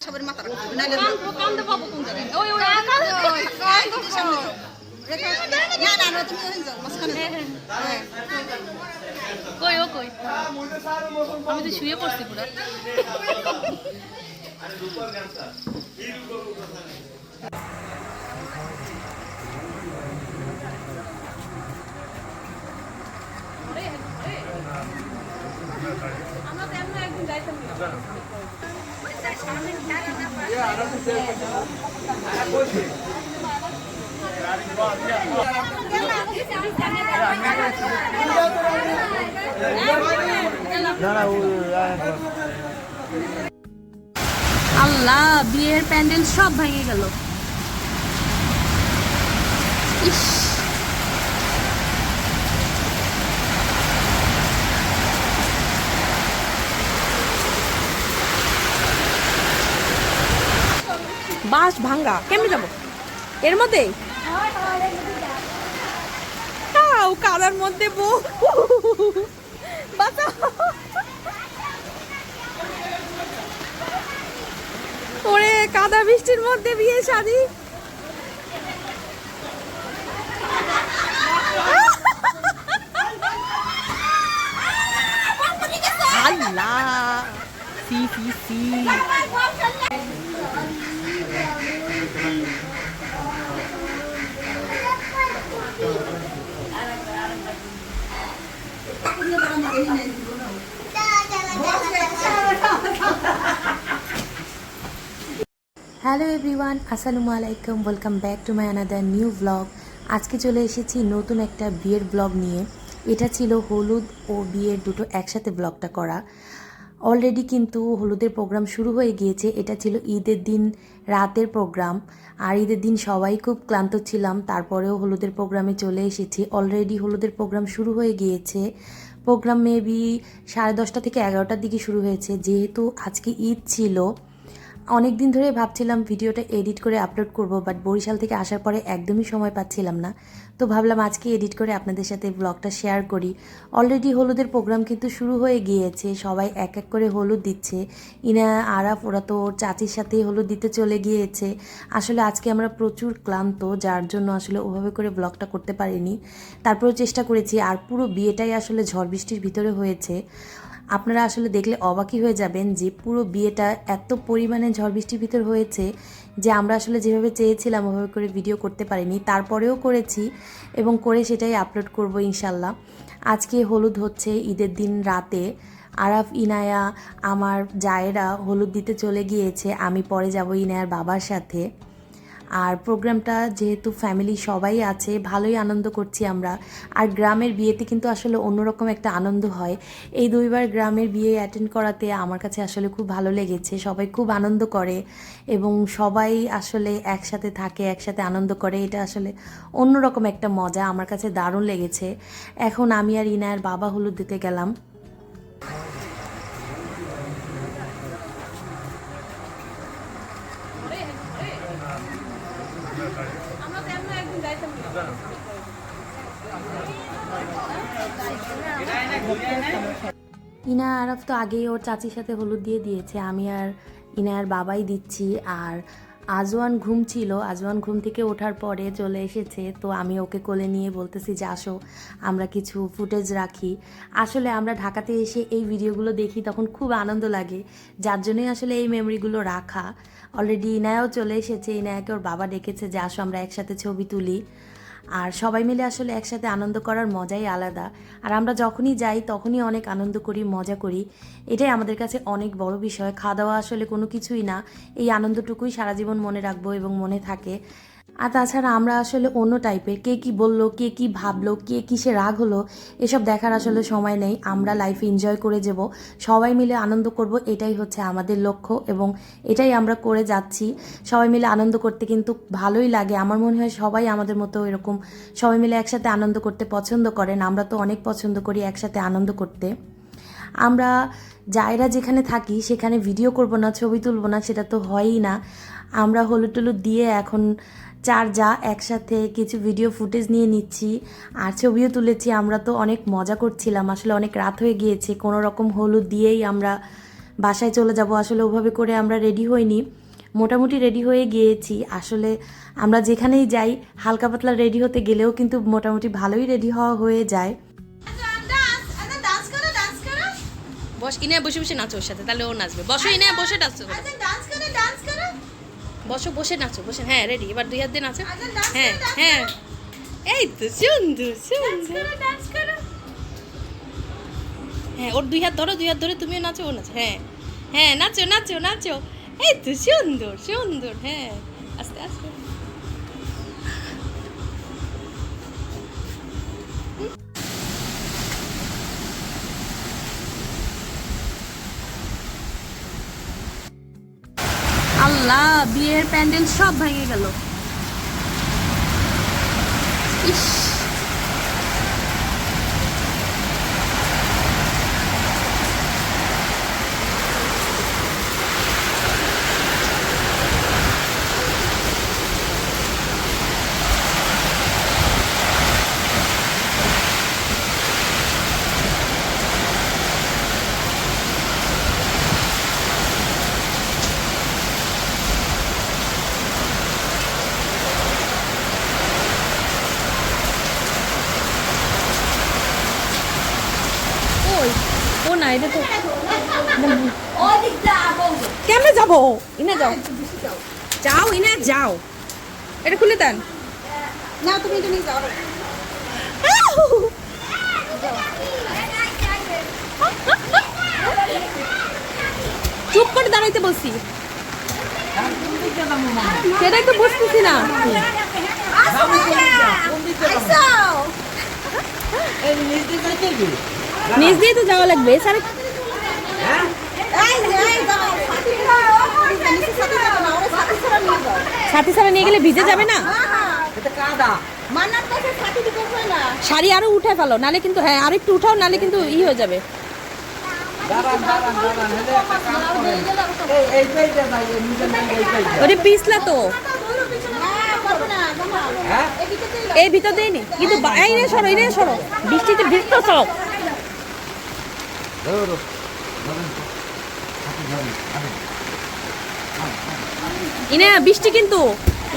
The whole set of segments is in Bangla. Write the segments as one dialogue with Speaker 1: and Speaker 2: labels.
Speaker 1: সবার মাথা রাখতে নাইলে কান্দে পাবো কোন জায়গায় ওই ওই সামনে না না না তুমি ওই যাও মাঝখানে
Speaker 2: কই ও কই আমি তো শুয়ে পড়ছি পুরো
Speaker 3: আরে রূপার গানটা এই রূপার কথা নেই
Speaker 2: আমরা তো এমন একদিন যাইতাম আল্লাহ বিয়ের প্যান্ডেল সব ভেঙে গেল ইস বাঁশ ভাঙ্গা কেমনে যাবো এর মধ্যে কাদার মধ্যে ওরে কাদা বৃষ্টির মধ্যে বিয়ে শাদী আল্লাহ সি সি সি
Speaker 4: হ্যালো এভরিওয়ান, আসসালামু আলাইকুম। Welcome back to my another new blog. আজকে চলে এসেছি নতুন একটা বিয়ের ব্লগ নিয়ে। এটা ছিল হলুদ ও বিয়ের দুটো একসাথে ব্লগটা করা। অলরেডি কিন্তু হলুদের প্রোগ্রাম শুরু হয়ে গিয়েছে। এটা ছিল ঈদের দিন রাতের প্রোগ্রাম, আর ঈদের দিন সবাই খুব ক্লান্ত ছিলাম, তারপরেও হলুদের প্রোগ্রামে চলে এসেছি। অলরেডি হলুদের প্রোগ্রাম শুরু হয়ে গিয়েছে। প্রোগ্রাম মেবি 10:30 থেকে 11টার দিকে শুরু হয়েছে। যেহেতু আজকে ঈদ ছিল, অনেক দিন ধরে ভাবছিলাম ভিডিওটা এডিট করে আপলোড করব, বাট বরিশাল থেকে আসার পরে একদমই সময় পাচ্ছিলাম না। তো ভাবলাম আজকে এডিট করে আপনাদের সাথে ব্লগটা শেয়ার করি। অলরেডি হলুদের প্রোগ্রাম কিন্তু শুরু হয়ে গিয়েছে, সবাই এক এক করে হলুদ দিচ্ছে। ইনা আরাফ ওরা তো ওর চাচির সাথেই হলুদ দিতে চলে গিয়েছে। আসলে আজকে আমরা প্রচুর ক্লান্ত, যার জন্য আসলে ওভাবে করে ব্লগটা করতে পারিনি। তারপরেও চেষ্টা করেছি। আর পুরো বিয়েটাই আসলে ঝড় বৃষ্টির ভিতরে হয়েছে। আপনারা আসলে দেখলে অবাকই হয়ে যাবেন যে পুরো বিয়েটা এত পরিমাণে ঝড় বৃষ্টির ভিতর হয়েছে যে আমরা আসলে যেভাবে চেয়েছিলাম ওভাবে করে ভিডিও করতে পারিনি। তারপরেও করেছি এবং করে সেটাই আপলোড করব ইনশাল্লাহ। আজকে হলুদ হচ্ছে ঈদের দিন রাতে। আরাফ, ইনায়া, আমার জায়েরা হলুদ দিতে চলে গিয়েছে। আমি পরে যাব ইনায়ার বাবার সাথে। আর প্রোগ্রামটা যেহেতু ফ্যামিলি সবাই আছে, ভালোই আনন্দ করছি আমরা। আর গ্রামের বিয়েতে কিন্তু আসলে অন্যরকম একটা আনন্দ হয়। এই 2বার গ্রামের বিয়ে অ্যাটেন্ড করাতে আমার কাছে আসলে খুব ভালো লেগেছে। সবাই খুব আনন্দ করে এবং সবাই আসলে একসাথে থাকে, একসাথে আনন্দ করে। এটা আসলে অন্যরকম একটা মজা, আমার কাছে দারুণ লেগেছে। এখন আমি আর ইনায়ের বাবা হলুদ দিতে গেলাম।
Speaker 2: আমরা তো এমন একদিন যাইতাম
Speaker 4: ইনা আরাফ তো আগেই ওর চাচির সাথে হলুদ দিয়ে দিয়েছে, আমি আর ইনায়ার বাবাই দিচ্ছি। আর আজওয়ান ঘুম ছিল, আজওয়ান ঘুম থেকে ওঠার পরে চলে এসেছে। তো আমি ওকে কোলে নিয়ে বলতেছি যে আসো আমরা কিছু ফুটেজ রাখি। আসলে আমরা ঢাকাতে এসে এই ভিডিওগুলো দেখি, তখন খুব আনন্দ লাগে, যার জন্যই আসলে এই মেমোরিগুলো রাখা। অলরেডি ইনায়াও চলে এসেছে, ইনায়াকে ওর বাবা ডেকেছে যে আসো আমরা একসাথে ছবি তুলি। আর সবাই মিলে আসলে একসাথে আনন্দ করার মজাই আলাদা। আর আমরা যখনই যাই তখনই অনেক আনন্দ করি, মজা করি। এটাই আমাদের কাছে অনেক বড় বিষয়। খাওয়া দাওয়া আসলে কোনো কিছুই না, এই আনন্দটুকুই সারা জীবন মনে রাখবো এবং মনে থাকে। আর তাছাড়া আমরা আসলে অন্য টাইপের, কে কি বললো, কে কি ভাবলো, কে কিসে রাগ হলো, এসব দেখার আসলে সময় নেই। আমরা লাইফে এনজয় করে যাব, সবাই মিলে আনন্দ করব, এটাই হচ্ছে আমাদের লক্ষ্য এবং এটাই আমরা করে যাচ্ছি। সবাই মিলে আনন্দ করতে কিন্তু ভালোই লাগে। আমার মনে হয় সবাই আমাদের মতো এরকম সবাই মিলে একসাথে আনন্দ করতে পছন্দ করেন। আমরা তো অনেক পছন্দ করি একসাথে আনন্দ করতে। আমরা যায়েরা যেখানে থাকি সেখানে ভিডিও করব না, ছবি তুলব না, সেটা তো হয়ই না। আমরা হলুদ টলুদ দিয়ে এখন চার যা একসাথে কিছু ভিডিও ফুটেজ নিয়ে নিচ্ছি আর ছবিও তুলেছি। আমরা তো অনেক মজা করছিলাম, আসলে অনেক রাত হয়ে গিয়েছে, কোনো রকম হলুদ দিয়েই আমরা বাসায় চলে যাব। আসলে ওভাবে করে আমরা রেডি হইনি, মোটামুটি রেডি হয়ে গিয়েছি। আসলে আমরা যেখানেই যাই হালকা পাতলা রেডি হতে গেলেও কিন্তু মোটামুটি ভালোই রেডি হওয়া হয়ে যায়।
Speaker 1: ডান্স করো, ডান্স করো।
Speaker 2: বস, ইনে বসে বসে নাচো ওর সাথে, তাহলে ও নাচবে। বসো, ইনে বসে নাচো।
Speaker 1: আচ্ছা ডান্স করো, ডান্স করো।
Speaker 2: বসো, বসে নাচো, বসে। হ্যাঁ, রেডি। এবার 2 হাত দিয়ে নাচো।
Speaker 1: আচ্ছা ডান্স
Speaker 2: হ্যাঁ
Speaker 1: করো,
Speaker 2: হ্যাঁ, এই তো সুন্দর সুন্দর।
Speaker 1: ডান্স করো।
Speaker 2: হ্যাঁ, ওর 2 হাত ধরো, 2 হাত ধরে তুমিও নাচো, ও নাচো। হ্যাঁ হ্যাঁ, নাচো নাচো নাচো। এই তো সুন্দর সুন্দর। হ্যাঁ, আস্তে আস্তে। আল্লাহ, বিয়ের প্যান্ডেল সব ভেঙে গেল। ইস, ও না, এটা তো কেমনে যাবো? ইনে যাও, যাও ইনে যাও, এটা খুলে দেন।
Speaker 1: না তুমি এটা নিয়ে যাও।
Speaker 2: চুপ করে দাঁড়াইতে বলছি, সেটাই তো বুঝতেছি না। নিজ দিয়ে তো যাওয়া লাগবে স্যার। সাথী ছাড়া নিয়ে গেলে ভিজে যাবে না? শাড়ি আরো উঠে ফেলো, নালে কিন্তু, হ্যাঁ আর একটু উঠাও, নালে কিন্তু হয়ে যাবে। ওরে পিছলা তো, এই ভিতর দেয়নি কিন্তু। এই রে সরো, এই রে সরো, বৃষ্টিতে ভিজতে সরো। ইনা বৃষ্টি কিন্তু,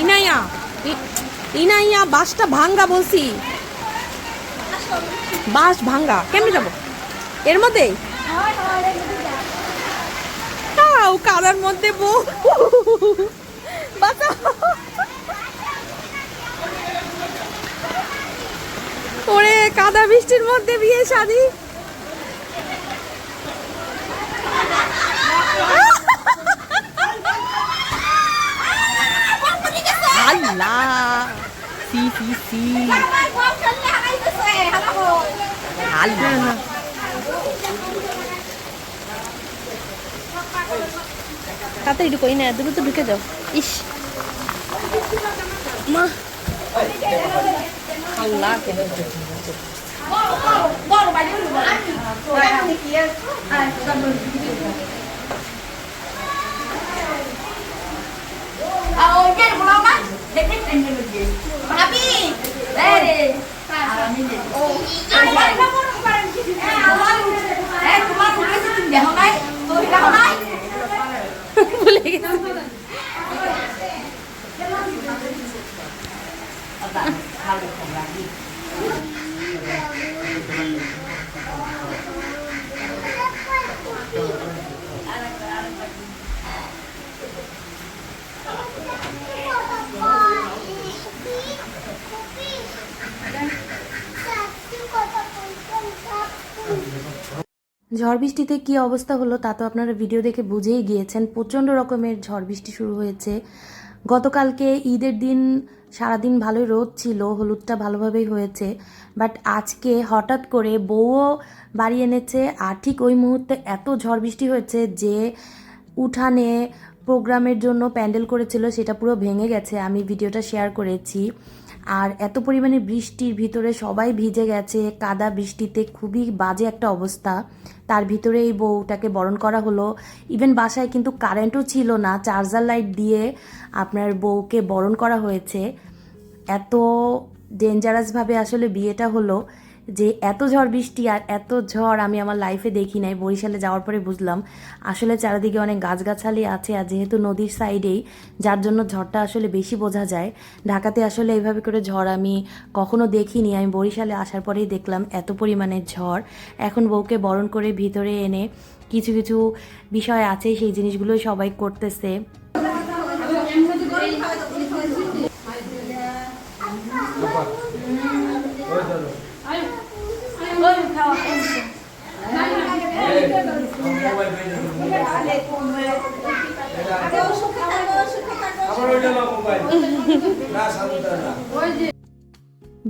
Speaker 2: ইনাইয়া ইনাইয়া বাসটা ভাঙ্গা বলছি, বাস ভাঙ্গা। কেমনে যাবো এর মধ্যে? কাদার মধ্যে বউ, বাঁচাও। ওরে কাদা বৃষ্টির মধ্যে বিয়ে শাদী। আল্লাহ, সি সি সি, আল্লাহ। তাড়াতাড়ি ঢুকো, না দ্রুত ঢুকে যাও। ইস মা, আল্লাহ। ভুলে গেছি।
Speaker 4: ঝড় বৃষ্টিতে কী অবস্থা হলো তা তো আপনারা ভিডিও দেখে বুঝেই গিয়েছেন। প্রচণ্ড রকমের ঝড় বৃষ্টি শুরু হয়েছে। গতকালকে ঈদের দিন সারাদিন ভালোই রোদ ছিল, হলুদটা ভালোভাবেই হয়েছে। বাট আজকে হঠাৎ করে বউও বাড়ি এনেছে, আর ঠিক ওই মুহূর্তে এত ঝড় বৃষ্টি হয়েছে যে উঠানে প্রোগ্রামের জন্য প্যান্ডেল করেছিল সেটা পুরো ভেঙে গেছে। আমি ভিডিওটা শেয়ার করেছি। আর এত পরিমাণে বৃষ্টির ভিতরে সবাই ভিজে গেছে, কাদা বৃষ্টিতে খুবই বাজে একটা অবস্থা। তার ভিতরে এই বউটাকে বরণ করা হলো। ইভেন বাসায় কিন্তু কারেন্টও ছিল না, চার্জার লাইট দিয়ে আপনার বউকে বরণ করা হয়েছে। এত ডেঞ্জারাসভাবে আসলে বিয়েটা হলো যে এত ঝড় বৃষ্টি আর এত ঝড় আমি আমার লাইফে দেখি নাই। বরিশালে যাওয়ার পরে বুঝলাম আসলে চারিদিকে অনেক গাছগাছালি আছে, আর যেহেতু নদীর সাইডেই, যার জন্য ঝড়টা আসলে বেশি বোঝা যায়। ঢাকাতে আসলে এইভাবে করে ঝড় আমি কখনো দেখিনি, আমি বরিশালে আসার পরেই দেখলাম এত পরিমাণে ঝড়। এখন বউকে বরণ করে ভিতরে এনে কিছু কিছু বিষয় আছে, সেই জিনিসগুলো সবাই করতেছে।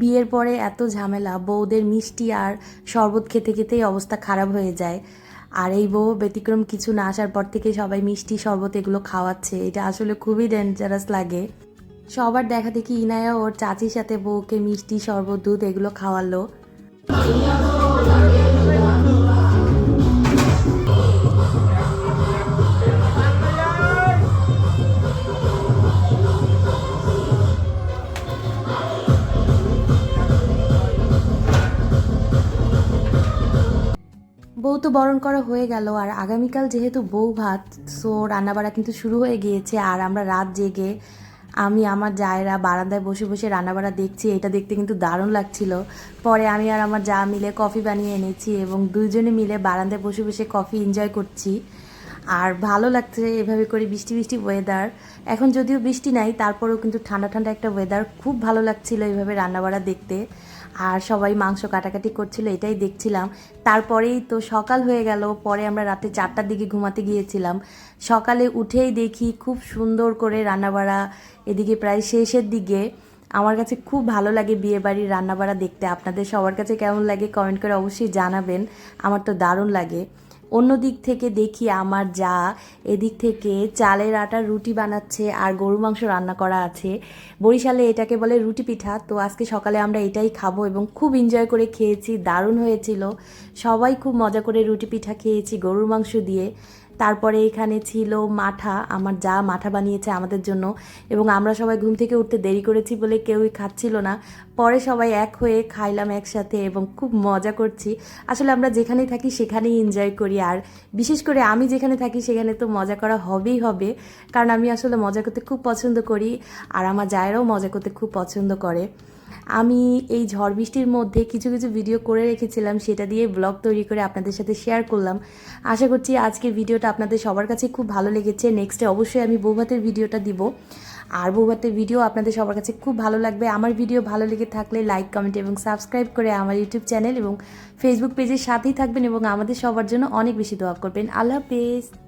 Speaker 4: বিয়ের পরে এত ঝামেলা, বউদের মিষ্টি আর শরবত খেতে খেতেই অবস্থা খারাপ হয়ে যায়। আর এই বউ ব্যতিক্রম কিছু না, আসার পর থেকে সবাই মিষ্টি শরবত এগুলো খাওয়াচ্ছে। এটা আসলে খুবই ডেঞ্জারাস লাগে। সবার দেখা দেখি ইনায়া ওর চাচির সাথে বউকে মিষ্টি শরবত দুধ এগুলো খাওয়ালো। বউ তো বরণ করা হয়ে গেল, আর আগামীকাল যেহেতু বউ ভাত, সো রান্নাবাড়া কিন্তু শুরু হয়ে গিয়েছে। আর আমরা রাত জেগে আমি আমার জায়েরা বারান্দায় বসে বসে রান্নাবাড়া দেখছি। এটা দেখতে কিন্তু দারুণ লাগছিল। পরে আমি আর আমার যা মিলে কফি বানিয়ে এনেছি এবং দুইজনে মিলে বারান্দায় বসে বসে কফি এনজয় করছি। আর ভালো লাগছে এভাবে করে, বৃষ্টি বৃষ্টি ওয়েদার। এখন যদিও বৃষ্টি নাই, তারপরেও কিন্তু ঠান্ডা ঠান্ডা একটা ওয়েদার, খুব ভালো লাগছিল এইভাবে রান্নাবাড়া দেখতে। আর সবাই মাংস কাটাকাটি করছিল, এটাই দেখছিলাম। তারপরেই তো সকাল হয়ে গেল। পরে আমরা রাতে 4টার দিকে ঘুমাতে গিয়েছিলাম। সকালে উঠেই দেখি খুব সুন্দর করে রান্নাবাড়া, এদিকে প্রায় শেষের দিকে। আমার কাছে খুব ভালো লাগে বিয়েবাড়ির রান্নাবাড়া দেখতে। আপনাদের সবার কাছে কেমন লাগে কমেন্ট করে অবশ্যই জানাবেন। আমার তো দারুণ লাগে। অন্য দিক থেকে দেখি আমার যা এদিক থেকে চালের আটার রুটি বানাচ্ছে আর গরু মাংস রান্না করা আছে। বরিশালে এটাকে বলে রুটি পিঠা। তো আজকে সকালে আমরা এটাই খাবো এবং খুব এনজয় করে খেয়েছি, দারুণ হয়েছিল। সবাই খুব মজা করে রুটি পিঠা খেয়েছি গরুর মাংস দিয়ে। তারপরে এখানে ছিল মাঠা, আমার যা মাঠা বানিয়েছে আমাদের জন্য, এবং আমরা সবাই ঘুম থেকে উঠতে দেরি করেছি বলে কেউই খাচ্ছিল না। পরে সবাই এক হয়ে খাইলাম একসাথে এবং খুব মজা করছি। আসলে আমরা যেখানেই থাকি সেখানেই এনজয় করি, আর বিশেষ করে আমি যেখানে থাকি সেখানে তো মজা করা হবেই হবে, কারণ আমি আসলে মজা করতে খুব পছন্দ করি আর আমার জায়েরাও মজা করতে খুব পছন্দ করে। আমি এই ঝড় বৃষ্টির মধ্যে কিছু কিছু ভিডিও করে রেখেছিলাম, সেটা দিয়ে ব্লগ তৈরি করে আপনাদের সাথে শেয়ার করলাম। আশা করছি আজকের ভিডিওটা আপনাদের সবার কাছে খুব ভালো লেগেছে। নেক্সটে অবশ্যই আমি বৌভাতের ভিডিওটা দিব, আর বৌভাতের ভিডিও আপনাদের সবার কাছে খুব ভালো লাগবে। আমার ভিডিও ভালো লেগে থাকলে লাইক, কমেন্ট এবং সাবস্ক্রাইব করে আমার ইউটিউব চ্যানেল এবং ফেসবুক পেজের সাথেই থাকবেন এবং আমাদের সবার জন্য অনেক বেশি দোয়া করবেন। আল্লাহ হাফেজ।